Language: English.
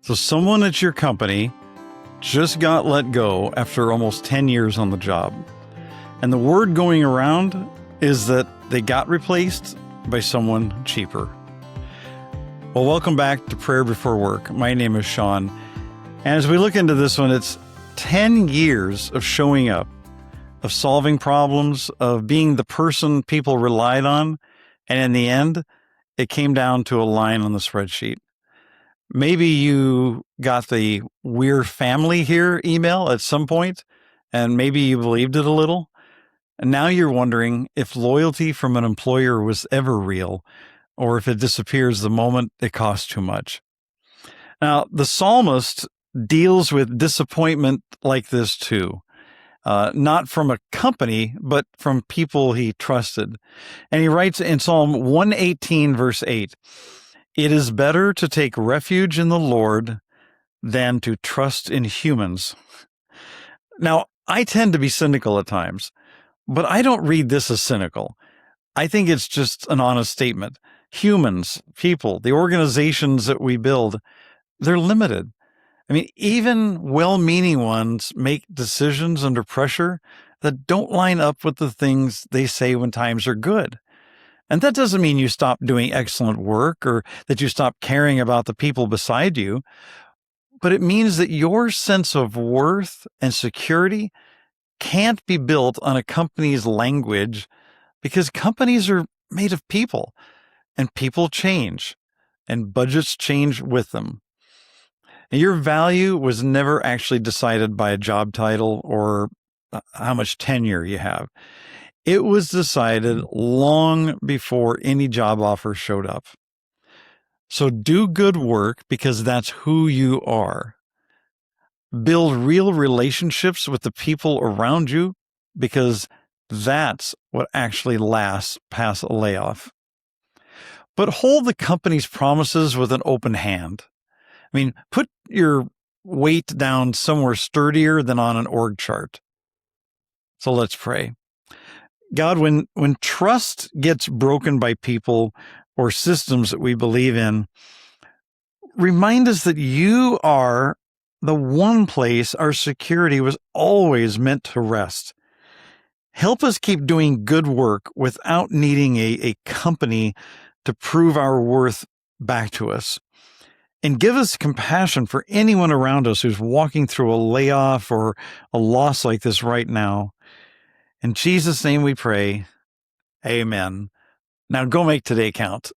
So someone at your company just got let go after almost 10 years on the job. And the word going around is that they got replaced by someone cheaper. Well, welcome back to Prayer Before Work. My name is Sean. And as we look into this one, it's 10 years of showing up, of solving problems, of being the person people relied on. And in the end, it came down to a line on the spreadsheet. Maybe you got the "We're family here" email at some point, and maybe you believed it a little. And now you're wondering if loyalty from an employer was ever real, or if it disappears the moment it costs too much. Now, the psalmist deals with disappointment like this too. Not from a company, but from people he trusted. And he writes in Psalm 118, verse 8, "It is better to take refuge in the Lord than to trust in humans." Now, I tend to be cynical at times, but I don't read this as cynical. I think it's just an honest statement. Humans, people, the organizations that we build, they're limited. I mean, even well-meaning ones make decisions under pressure that don't line up with the things they say when times are good. And that doesn't mean you stop doing excellent work or that you stop caring about the people beside you, but it means that your sense of worth and security can't be built on a company's language, because companies are made of people, and people change, and budgets change with them. And your value was never actually decided by a job title or how much tenure you have. It was decided long before any job offer showed up. So do good work because that's who you are. Build real relationships with the people around you because that's what actually lasts past a layoff. But hold the company's promises with an open hand. I mean, put your weight down somewhere sturdier than on an org chart. So let's pray. God, when trust gets broken by people or systems that we believe in, remind us that you are the one place our security was always meant to rest. Help us keep doing good work without needing a company to prove our worth back to us. And give us compassion for anyone around us who's walking through a layoff or a loss like this right now. In Jesus' name we pray. Amen. Now go make today count.